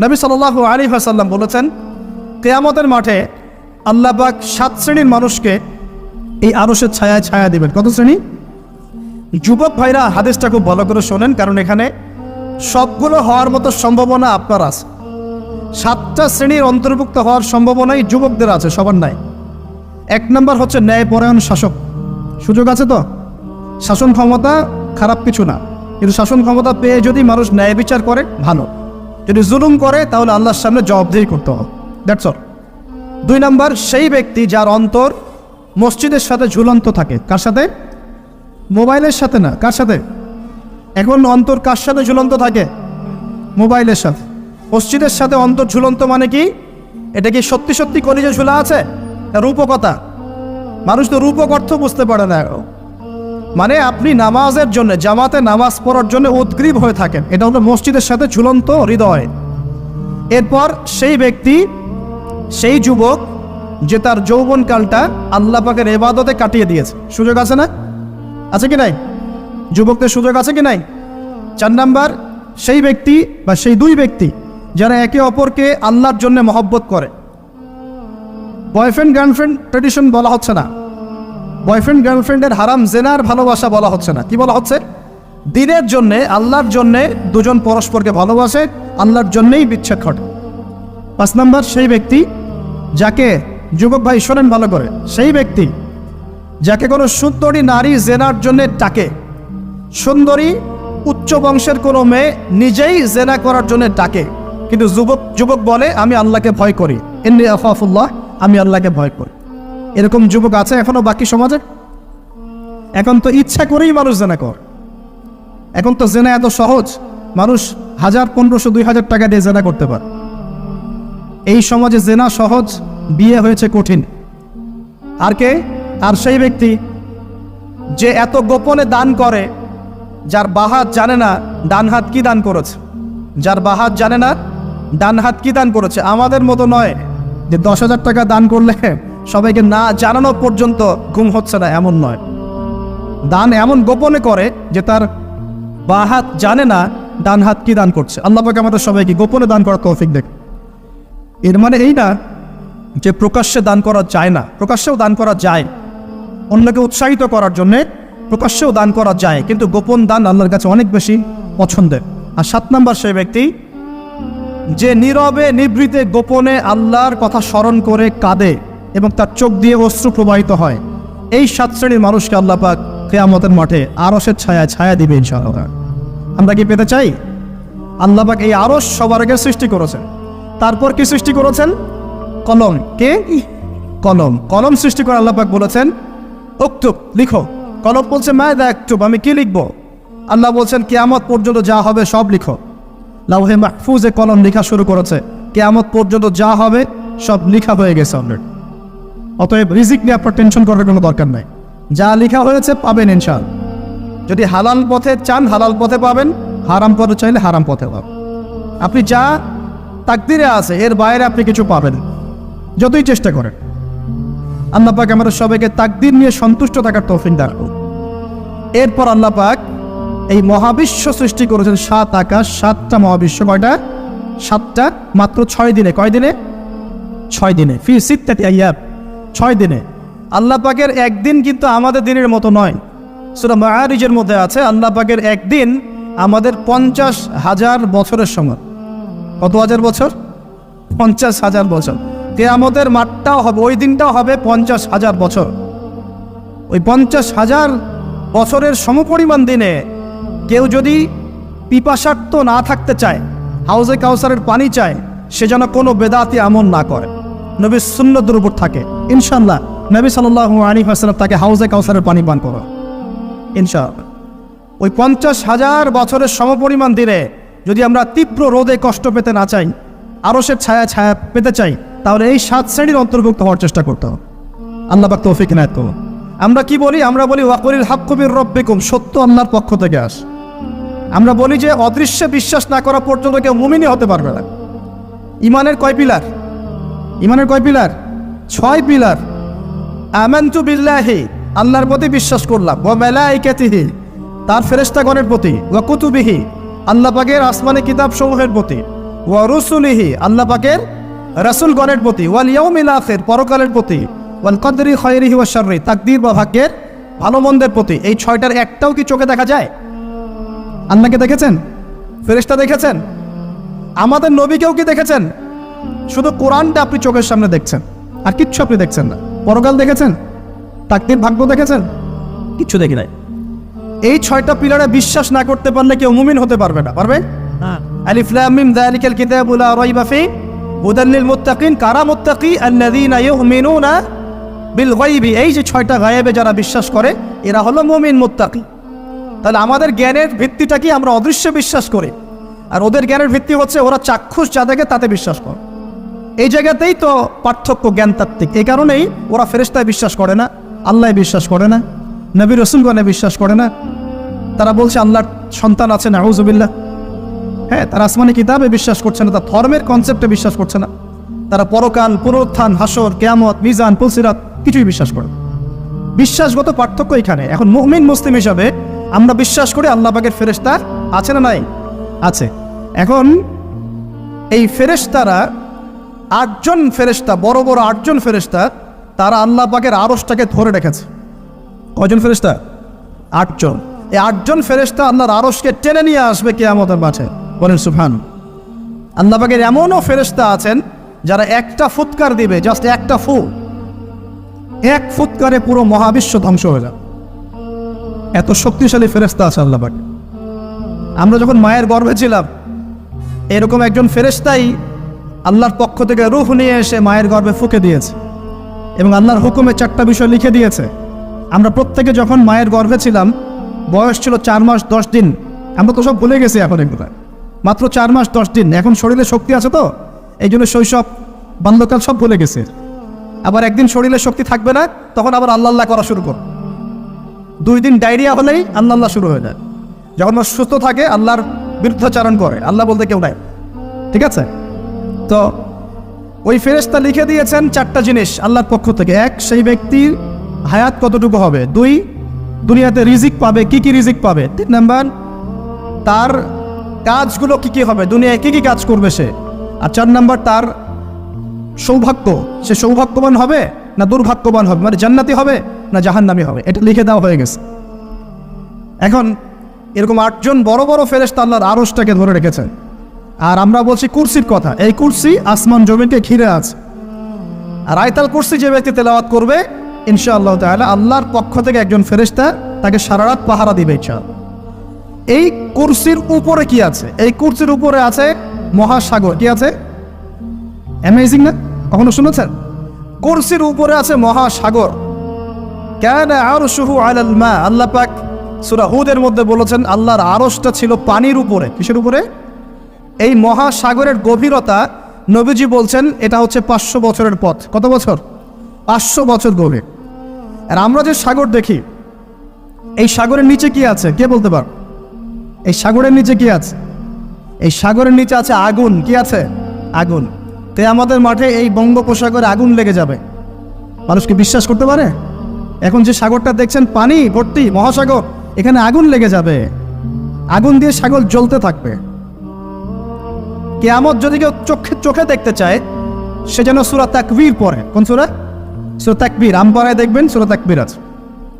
নবী সাল্লাল্লাহু আলাইহি ওয়াসাল্লাম বলেছেন, কিয়ামতের মাঠে আল্লাহ পাক 7 শ্রেণীর মানুষকে এই আরশের ছায়ায় ছায়া দিবেন। কত শ্রেণী? যুবক ভাইরা হাদিসটা খুব ভালো করে শোনেন, কারণ এখানে সবগুলো হওয়ার মতো সম্ভাবনা আপনার আছে। 7টা শ্রেণীর অন্তর্ভুক্ত হওয়ার সম্ভাবনাই যুবকদের আছে, সবার নাই। 1 নম্বর হচ্ছে ন্যায়পরায়ণ শাসক। সুযোগ আছে তো? শাসন ক্ষমতা খারাপ কিছু না, কিন্তু শাসন ক্ষমতা পেয়ে যদি মানুষ ন্যায় বিচার করে ভালো, যদি জুলুম করে তাহলে আল্লাহর সামনে জবাবদিহি করতে হবে। That's all. 2 নম্বর সেই ব্যক্তি যার অন্তর মসজিদের সাথে ঝুলন্ত থাকে। কার সাথে? মোবাইলের সাথে না। কার সাথে? এখন অন্তর কার সাথে ঝুলন্ত থাকে? মোবাইলের সাথে। মসজিদের সাথে অন্তর ঝুলন্ত মানে কি? এটা কি সত্যি সত্যি কলিজা ঝুলা আছে? রূপকথা। মানুষ তো রূপক অর্থ বুঝতে পারে না। মানে আপনি নামাজের জন্য, জামাতে নামাজ পড়ার জন্য উদ্গ্রীব হয়ে থাকেন, এটা হলো মসজিদের সাথে ঝুলন্ত হৃদয়। এরপর সেই ব্যক্তি, সেই যুবক যে তার যৌবনকালটা আল্লাহ পাকের ইবাদতে কাটিয়ে দিয়েছে। সুযোগ আছে না? আছে কি নাই? যুবকদের সুযোগ আছে কি নাই? 4 নাম্বার সেই ব্যক্তি বা সেই 2 ব্যক্তি যারা একে অপরকে আল্লাহর জন্য মহব্বত করে। বয়ফ্রেন্ড গার্লফ্রেন্ড ট্রেডিশন বলা হচ্ছে না, বয়ফ্রেন্ড গার্লফ্রেন্ডের হারাম জেনার ভালোবাসা বলা হচ্ছে না। কি বলা হচ্ছে? দিনের জন্যে, আল্লাহর জন্যে দুজন পরস্পরকে ভালোবাসে, আল্লাহর জন্যেই বিচ্ছেদ ঘটে। 5 নাম্বার সেই ব্যক্তি যাকে, যুবক ভাই শোনেন ভালো করে, সেই ব্যক্তি যাকে কোনো সুন্দরী নারী জেনার জন্যে ডাকে। সুন্দরী উচ্চ বংশের কোনো মেয়ে নিজেই জেনা করার জন্য ডাকে, কিন্তু যুবক বলে আমি আল্লাহকে ভয় করি, ইন্নী আখাফুল্লাহ, আমি আল্লাহকে ভয় করি। এরকম যুবক আছে এখনো বাকি সমাজে? এখন তো ইচ্ছা করেই মানুষ জেনা করে। এখন তো জেনা এত সহজ, মানুষ 1000, 1500, 2000 টাকা দিয়ে জেনা করতে পারে। এই সমাজে জেনা সহজ, বিয়ে হয়েছে কঠিন। আর কে? আর সেই ব্যক্তি যে এত গোপনে দান করে, যার বাহাত জানে না ডান হাত কি দান করেছে, যার বাহাত জানে না ডান হাত কি দান করেছে। আমাদের মতো নয় যে 10,000 টাকা দান করলে সবাইকে না জানানো পর্যন্ত ঘুম হচ্ছে না, এমন নয়। দান এমন গোপনে করে যে তার বাহাত জানে না ডান হাত কি দান করছে। আল্লাহ পাক আমাদের সবাইকে গোপনে দান করার তৌফিক দেখ। এর মানে এই না যে প্রকাশ্যে দান করা যায় না, প্রকাশ্যেও দান করা যায়। অন্যকে উৎসাহিত করার জন্যে প্রকাশ্যেও দান করা যায়, কিন্তু গোপন দান আল্লাহর কাছে অনেক বেশি পছন্দের। আর 7 নাম্বার সেই ব্যক্তি যে নীরবে নিভৃতে গোপনে আল্লাহর কথা স্মরণ করে কাঁদে এবং তার চোখ দিয়ে অশ্রু প্রবাহিত হয়। এই 7 শ্রেণীর মানুষকে আল্লাহ পাক কিয়ামতের মাঠে আরশের ছায়ায় ছায়া দিবে ইনশাআল্লাহ। আমরা কি পেতে চাই? আল্লাহ পাক এই আরশ সবার আগে সৃষ্টি করেছেন। তারপর কি সৃষ্টি করেছেন? কলম। কে? কলম। কলম সৃষ্টি করে আল্লাহ পাক বলেছেন উক্তুব, লিখো। কলম বলছে মাযা আকতুব, আমি কি লিখবো? আল্লাহ বলছেন কিয়ামত পর্যন্ত যা হবে সব লিখো। লাওহে মাহফুজে কলম লেখা শুরু করেছে, কিয়ামত পর্যন্ত যা হবে সব লেখা হয়ে গেছে অলরেডি। অতএব রিজিক নিয়ে আপনার টেনশন করার কোনো দরকার নাই, যা লেখা হয়েছে পাবেন ইনশাআল্লাহ। যদি হালাল পথে চান হালাল পথে পাবেন, হারাম পথে চাইলে হারাম পথে পাবেন। আপনি যা তাকদিরে আছে এর বাইরে আপনি কিছু পাবেন যতই চেষ্টা করেন। আল্লাহ পাক আমাদের সবাইকে তাকদির নিয়ে সন্তুষ্ট থাকার তৌফিক দান করুন। এরপর আল্লাহ পাক এই মহাবিশ্ব সৃষ্টি করেছেন 7 আকাশ, 7টা মহাবিশ্ব। কয়টা? 7টা, মাত্র 6 দিনে। কয় দিনে? 6 দিনে। ফি সিত্তাতি আইয়াম, 6 দিনে। আল্লাহ পাকের একদিন কিন্তু আমাদের দিনের মতো নয়। সূরা মাআরিজের মধ্যে আছে আল্লাহ পাকের একদিন আমাদের 50,000 বছরের সমান। কত হাজার বছর? 50,000 বছর। কিয়ামতের মাঠটাও হবে, ওই দিনটাও হবে 50,000 বছর। ওই 50,000 বছরের সমপরিমাণ দিনে কেউ যদি পিপাসার্ত না থাকতে চায়, হাউজে কাউসারের পানি চায়, সে যেন কোনো বেদাতি আমল না করে, নবীর সুন্নতের উপর থাকে। ইনশাআল্লাহ নবী সাল্লাল্লাহু আলাইহি ওয়াসাল্লাম তাকে হাউজে কাউসারের পানি পান করো ইনশাআল্লাহ। ওই 50,000 বছরের সমপরিমাণ দিনে যদি আমরা তীব্র রোদে কষ্ট পেতে না চাই, আরশের ছায়া ছায়া পেতে চাই, তাহলে এই 7 শ্রেণীর অন্তর্ভুক্ত হওয়ার চেষ্টা করতে হবে। আল্লাহ পাক তৌফিক ইনায়াত করুন। আমরা কি বলি? আমরা বলি ওয়াকুলিল হাক্কু মির রাব্বিকুম, সত্য আল্লাহর পক্ষ থেকে আসে। আমরা বলি যে অদৃশ্যে বিশ্বাস না করা পর্যন্ত কেউ মুমিনই হতে পারবে না। ইমানের কয় পিলার? ইমানের কয় পিলার? 6 পিলার। আমানতু বিল্লাহি, আল্লাহর প্রতি বিশ্বাস করলাম, ওয়া মালাইকাতিহি, তার ফেরেশতাগণের প্রতি, ওয়া কুতুবিহি, আল্লাহ পাকের আসমানি কিতাব সমূহের প্রতি, ওয়া রুসুলিহি আল্লাহ পাকের রাসূলগণের প্রতি, ওয়াল ইয়াউমিল আখির পরকালের প্রতি, ওয়াল কদরি খায়রিহি ওয়া শাররি তাকদীর বা ভাগ্যের ভালো মন্দের প্রতি। এই ছয়টার একটাও কি চোখে দেখা যায়? আল্লাহকে দেখেছেন? ফেরেশতা দেখেছেন? আমাদের নবীকেও কি দেখেছেন? শুধু কোরআনটা আপনি চোখের সামনে দেখছেন, আর কিচ্ছু আপনি দেখছেন না। পরকাল দেখেছেন? তাকদীর ভাগ্য দেখেছেন? কিচ্ছু দেখি নাই। এই ছয়টা পিলারে বিশ্বাস না করতে পারলে কেউ মুমিন হতে পারবে না। পারবে? আলিফ লাম মিম যালিকাল কিতাবু লা রাইবা ফি হুদাল লিল মুত্তাকিন। কারা মুত্তাকি? আল্লাযীনা ইউমিনুনা বিল গায়বি। এই যে ছয়টা গায়েবে যারা বিশ্বাস করে এরা হলো মুমিন মুত্তাকি। তাহলে আমাদের জ্ঞানের ভিত্তিটা কি? আমরা অদৃশ্যে বিশ্বাস করি, আর ওদের জ্ঞানের ভিত্তি হচ্ছে ওরা চাক্ষুষ যা দেখে তাতে বিশ্বাস করে। এই জায়গাতেই তো পার্থক্য জ্ঞানতাত্ত্বিক। এই কারণেই ওরা ফেরেশতায় বিশ্বাস করে না, আল্লাহ বিশ্বাস করে না, নবী রাসূলগণে বিশ্বাস করে না। তারা বলছে আল্লাহর সন্তান আছে, নাউযুবিল্লাহ। হ্যাঁ, তারা আসমানি কিতাবে বিশ্বাস করছে না, তার ধর্মের কনসেপ্টে বিশ্বাস করছে না। তারা পরকাল, পুনরুত্থান, হাসর, কিয়ামত, মিজান, পুলসিরাত কিছুই বিশ্বাস করে না। বিশ্বাসগত পার্থক্য এখানে। এখন মুমিন মুসলিম হিসাবে আমরা বিশ্বাস করি আল্লাহ পাকের ফেরেশতা আছে না নাই? আছে। এখন এই ফেরেশতারা 8জন ফেরেশতা, বড় বড় 8জন ফেরেশতা, তারা আল্লাহ পাকের আরশটাকে ধরে রেখেছে। কয়জন ফেরেশতা? 8জন। এই 8জন ফেরেশতা আল্লাহর আরশকে টেনে নিয়ে আসবে কিয়ামতের মাঠে। বলেন সুবহান। আল্লাহ পাকের এমনও ফেরেশতা আছেন যারা একটা ফুৎকার দিবে, জাস্ট একটা ফু, এক ফুৎকারে পুরো মহাবিশ্ব ধ্বংস হয়ে যাবে। এত শক্তিশালী ফেরেশতা আছে আল্লাহ পাক। আমরা যখন মায়ের গর্ভে ছিলাম, এরকম একজন ফেরেশতাই আল্লাহর পক্ষ থেকে রূহ নিয়ে এসে মায়ের গর্ভে ফুঁকে দিয়েছে এবং আল্লাহর হুকুমে 4টা বিষয় লিখে দিয়েছে। আমরা প্রত্যেকে যখন মায়ের গর্ভে ছিলাম, বয়স ছিল 4 মাস 10 দিন। আমরা তো সব ভুলে গেছি এখন এগুলো, মাত্র 4 মাস 10 দিন। এখন শরীরে শক্তি আছে তো, এই জন্য শৈশব, বাল্যকাল সব ভুলে গেছে। আবার একদিন শরীরে শক্তি থাকবে না, তখন আবার আল্লাহ আল্লাহ করা শুরু করো। 2 দিন ডায়রিয়া হলেই আল্লাহ আল্লাহ শুরু হয়ে যায়। যখন সুস্থ থাকে আল্লাহর বিরুদ্ধাচারণ করে, আল্লাহ বলতে কেউ নাই। ঠিক আছে? তো ওই ফেরেশতা লিখে দিয়েছেন 4টা জিনিস আল্লাহর পক্ষ থেকে। 1, সেই ব্যক্তির হায়াত কতটুকু হবে। 2, দুনিয়াতে রিজিক পাবে, কি কি রিজিক পাবে। 3 নাম্বার, তার কাজগুলো কি কি হবে, দুনিয়ায় কি কি কাজ করবে সে। আর 4 নাম্বার, তার সৌভাগ্য, সে সৌভাগ্যবান হবে না দুর্ভাগ্যবান হবে, মানে জান্নাতি হবে না জাহান্নামী হবে। এটা লিখে দেওয়া হয়ে গেছে। এখন এরকম 8জন বড় বড় ফেরেশতা আল্লাহর আরশটাকে ধরে রেখেছে। আর আমরা বলছি কুরসির কথা। এই কুরসি আসমান জমিনকে ঘিরে আছে। আর আয়াতুল কুরসি যে ব্যক্তি তেলাওয়াত করবে, ইনশাআল্লাহ তাআলা আল্লাহর পক্ষ থেকে একজন ফেরেশতা তাকে সারা রাত পাহারা দিবে ইনশাআল্লাহ। এই কুরসির উপরে কি আছে? এই কুরসির উপরে আছে মহাসাগর। কি আছে? অ্যামেজিং না? কখনো শুনেছেন? কুরসির উপরে আছে মহাসাগর। কানা আরশুহু আলাল মা। আল্লাহ পাক সূরা হুদের মধ্যে বলেছেন আল্লাহর আরশটা ছিল পানির উপরে। কিসের উপরে? এই মহাসাগরের গভীরতা নবীজি বলছেন এটা হচ্ছে 500 বছরের পথ। কত বছর? 500 বছর গভীর। আর আমরা যে সাগর দেখি, এই সাগরের নিচে কি আছে কে বলতে পার? এই সাগরের নিচে কি আছে? এই সাগরের নিচে আছে আগুন। কি আছে? আগুন। কিয়ামতের মাঠে এই বঙ্গোপসাগরে আগুন লেগে যাবে। মানুষ কি বিশ্বাস করতে পারে? এখন যে সাগরটা দেখছেন পানি ভর্তি মহাসাগর, এখানে আগুন লেগে যাবে। আগুন দিয়ে সাগর জ্বলতে থাকবে। কিয়ামত যদি কেউ চোখে দেখতে চায়, সে যেন সূরা তাকবীর পড়ে। কোন সূরা? সূরা তাকবীর। আমপারায় দেখবেন সূরা তাকবীর আছে।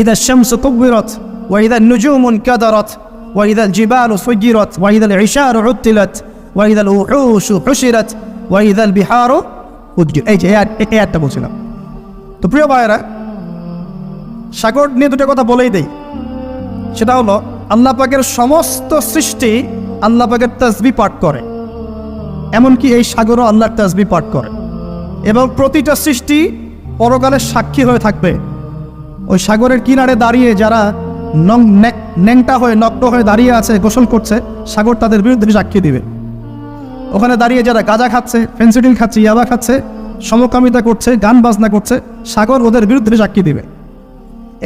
ইদা শামসু কুবিরাত ওয়া ইদা নুজুমু কাদারাত ওয়া ইদা জিবালু সুজিরাত ওয়া ইদা ইশারু উতিলাত ওয়া ইদা উহুশু হুশিরাত ওয়া ইদা বিহারু উদজির। এই যে এই আয়াতটা বলছিলাম। তো প্রিয় ভাইরা, সাগর নিয়ে দুটো কথা বলেই দেই। সেটা হলো আল্লাহ পাকের সমস্ত সৃষ্টি আল্লাহ পাকের তাসবিহ পাঠ করে, এমনকি এই সাগরও আল্লাহর তাসবিহ পাঠ করে। এবং প্রতিটা সৃষ্টি পরকালের সাক্ষী হয়ে থাকবে। ওই সাগরের কিনারে দাঁড়িয়ে যারা ন্যাংটা হয়ে নগ্ন হয়ে দাঁড়িয়ে আছে, গোসল করছে, সাগর তাদের বিরুদ্ধে সাক্ষী দিবে। ওখানে দাঁড়িয়ে যারা গাঁজা খাচ্ছে, ফেন্সিডিল খাচ্ছে, ইয়াবা খাচ্ছে, সমকামিতা করছে, গান বাজনা করছে, সাগর ওদের বিরুদ্ধে সাক্ষী দিবে।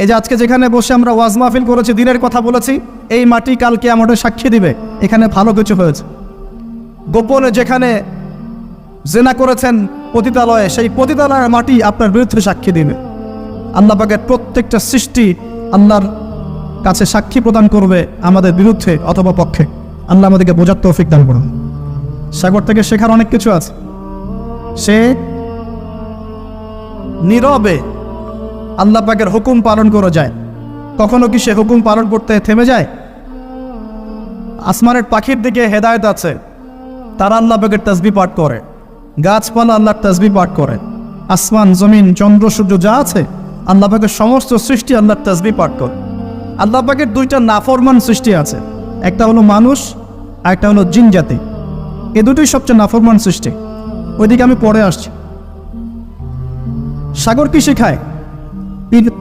এই যে আজকে যেখানে বসে আমরা ওয়াজ মাহফিল করেছি, দিনের কথা বলেছি, এই মাটি কালকে আমাদের সাক্ষী দিবে এখানে ভালো কিছু হয়েছে। গোপনে যেখানে জেনা করেছেন পতিতালয়ে, সেই পতিতালয়ের মাটি আপনার বিরুদ্ধে সাক্ষী দিবে। আল্লাহ পাকের প্রত্যেকটা সৃষ্টি আল্লাহর কাছে সাক্ষী প্রদান করবে আমাদের বিরুদ্ধে অথবা পক্ষে। আল্লাহ আমাদেরকে বোঝার তৌফিক দান করুন। সাগর থেকে শেখার অনেক কিছু আছে। সে নীরবে আল্লাহ পাকের হুকুম পালন করে যায়। কখনো কি সে হুকুম পালন করতে থেমে যায়? আসমানের পাখির দিকে হেদায়েত আছে, তারা আল্লাহ পাকের তাসবিহ পাঠ করে। গাছপালা আল্লাহর তাসবিহ পাঠ করে। আসমান, জমিন, চন্দ্র, সূর্য যা আছে আল্লাহ পাকের সমস্ত সৃষ্টি আল্লাহর তাসবিহ পাঠ করে। আল্লাহ পাকের দুইটা নাফরমান সৃষ্টি আছে, একটা হলো মানুষ আর একটা হলো জিন জাতি। এ দুটোই সবচেয়ে নাফরমান সৃষ্টি। ওইদিকে আমি পরে আসছি। সাগর কি শেখায়?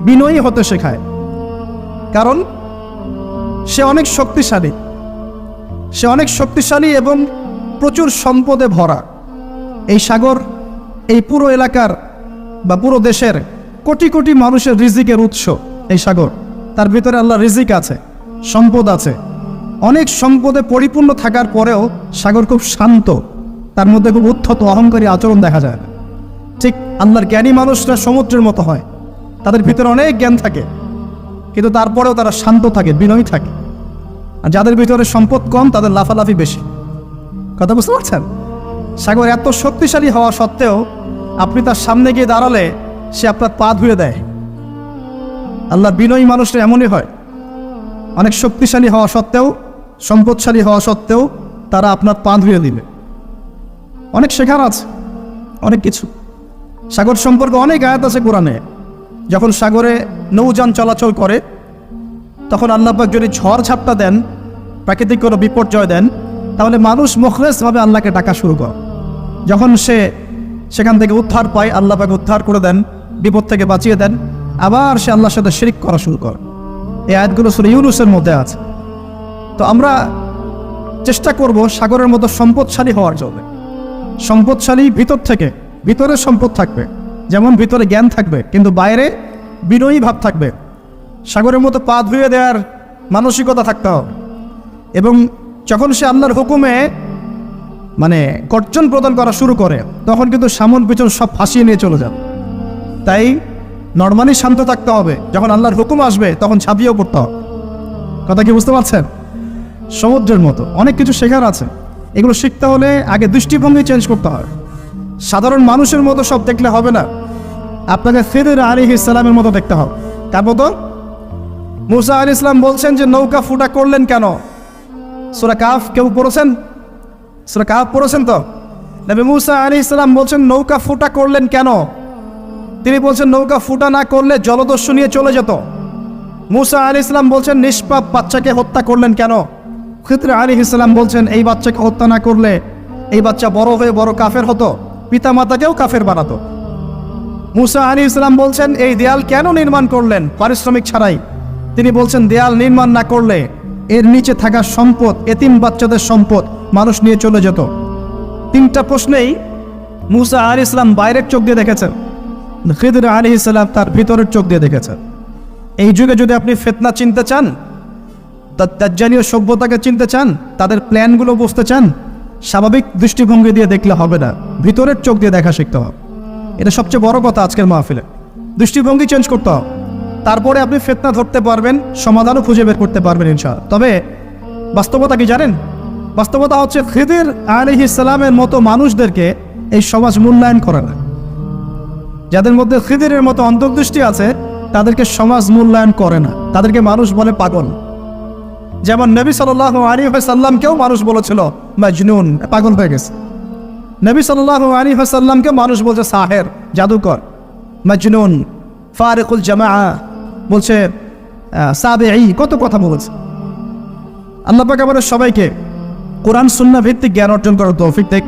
বিনয়ী হতে শেখায়। কারণ সে অনেক শক্তিশালী, সে অনেক শক্তিশালী এবং প্রচুর সম্পদে ভরা। এই সাগর এই পুরো এলাকার বা পুরো দেশের কোটি কোটি মানুষের রিজিকের উৎস। এই সাগর, তার ভিতরে আল্লাহ রিজিক আছে, সম্পদ আছে। অনেক সম্পদে পরিপূর্ণ থাকার পরেও সাগর খুব শান্ত, তার মধ্যে খুব উদ্ধত অহংকারী আচরণ দেখা যায় না। ঠিক আল্লাহর জ্ঞানী মানুষরা সমুদ্রের মতো হয়, তাদের ভিতরে অনেক জ্ঞান থাকে, কিন্তু তারপরেও তারা শান্ত থাকে, বিনয়ী থাকে। আর যাদের ভিতরে সম্পদ কম তাদের লাফালাফি বেশি। কথা বুঝতে পারছেন? সাগর এত শক্তিশালী হওয়া সত্ত্বেও আপনি তার সামনে গিয়ে দাঁড়ালে সে আপনার পা ধুয়ে দেয়। আল্লাহর বিনয়ী মানুষরা এমনই হয়, অনেক শক্তিশালী হওয়া সত্ত্বেও, সম্পদশালী হওয়া সত্ত্বেও তারা আপনার পা ধুয়ে দিবে। অনেক শেখার আছে, অনেক কিছু। সাগর সম্পর্কে অনেক আয়াত আছে কোরআনে। যখন সাগরে নৌযান চলাচল করে তখন আল্লাহ পাক যদি ঝড় ঝাপটা দেন, প্রাকৃতিক কোনো বিপর্যয় দেন, তাহলে মানুষ মুখলেসভাবে আল্লাহকে ডাকা শুরু করে। যখন সে সেখান থেকে উদ্ধার পায়, আল্লাহ পাক উদ্ধার করে দেন, বিপদ থেকে বাঁচিয়ে দেন, আবার সে আল্লাহর সাথে শিরক করা শুরু করে। এই আয়াতগুলো সূরা ইউনূসের মধ্যে আছে। তো আমরা চেষ্টা করব সাগরের মতো সম্পদশালী হওয়ার জন্য। সম্পদশালী ভিতর থেকে, ভিতরে সম্পদ থাকবে, যেমন ভিতরে জ্ঞান থাকবে কিন্তু বাইরে বিনয়ী ভাব থাকবে। সাগরের মতো পা ধুয়ে দেওয়ার মানসিকতা থাকতে হবে। এবং যখন সে আল্লাহর হুকুমে গর্জন প্রদান করা শুরু করে তখন কিন্তু সামন পিছন সব ফাঁসিয়ে নিয়ে চলে যাবে। তাই নর্মালি শান্ত থাকতে হবে, যখন আল্লাহর হুকুম আসবে তখন ঝাঁপিয়েও পড়তে হবে। কথা কি বুঝতে পারছেন? সমুদ্রের মতো অনেক কিছু শেখার আছে। এগুলো শিখতে হলে আগে দৃষ্টিভঙ্গি চেঞ্জ করতে হয়। সাধারণ মানুষের মতো সব দেখলে হবে না, আপনাকে খিদির আলাইহিস সালামের মতো দেখতে হবে। তার মতো মুসা আলাইহিস সালাম বলছেন যে নৌকা ফুটা করলেন কেন? সূরা কাহফ কেউ পড়েছেন? সূরা কাহফ পড়েছেন তো? নবী মুসা আলাইহিস সালাম বলছেন নৌকা ফুটা করলেন কেন? তিনি বলছেন নৌকা ফুটা না করলে জলদস্যু নিয়ে চলে যেত। মুসা আলাইহিস সালাম বলছেন নিষ্পাপ বাচ্চাকে হত্যা করলেন কেন? খিদির আলাইহিস সালাম বলছেন এই বাচ্চাকে হত্যা না করলে এই বাচ্চা বড় হয়ে বড় কাফের হতো, পিতামাতাকেও কাফের বানাতো। মুসা আলাইহিস সালাম বলছেন এই দেয়াল কেন নির্মাণ করলেন পারিশ্রমিক ছাড়াই? তিনি বলছেন দেয়াল নির্মাণ না করলে এর নিচে থাকা সম্পদ, এতিম বাচ্চাদের সম্পদ মানুষ নিয়ে চলে যেত। তিনটা প্রশ্নেই মুসা আলাইহিস সালাম বাইরের চোখ দিয়ে দেখেছেন, খিদির আলাইহিস সালাম তার ভিতরের চোখ দিয়ে দেখেছেন। এই যুগে যদি আপনি ফিতনা চিনতে চান, দাজ্জালীয় সভ্যতাকে চিনতে চান, তাদের প্ল্যানগুলো বুঝতে চান, স্বাভাবিক দৃষ্টিভঙ্গি দিয়ে দেখলে হবে না, ভিতরের চোখ দিয়ে দেখা শিখতে হবে। এটা সবচেয়ে বড় কথা আজকের মাহফিলে। দৃষ্টিভঙ্গি চেঞ্জ করতে হবে, তারপরে আপনি ফিতনা ধরতে পারবেন, সমাধানও খুঁজে বের করতে পারবেন ইনশাআল্লাহ। তবে বাস্তবতা কি জানেন? বাস্তবতা হচ্ছে খিদির আলাইহিস সালামের মতো মানুষদেরকে এই সমাজ মূল্যায়ন করে না। যাদের মধ্যে খিদিরের মতো অন্তর্দৃষ্টি আছে তাদেরকে সমাজ মূল্যায়ন করে না, তাদেরকে মানুষ বলে পাগল। যেমন নবী সাল্লাল্লাহু আলাইহি ওয়াসাল্লামকেও মানুষ বলেছিল মাজনুন, পাগল হয়ে গেছে। নবী সাল্লাল্লাহু আলাইহি ওয়াসাল্লামকে মানুষ বলছে সাহের, জাদুকর, মাজনুন, ফারিকুল জামাআ বলছে, সাবিঈ, কত কথা বলেছে। আল্লাহ পাক আমাদের সবাইকে কোরআন সুন্নাহ ভিত্তিক জ্ঞান অর্জন করার তৌফিক দেন।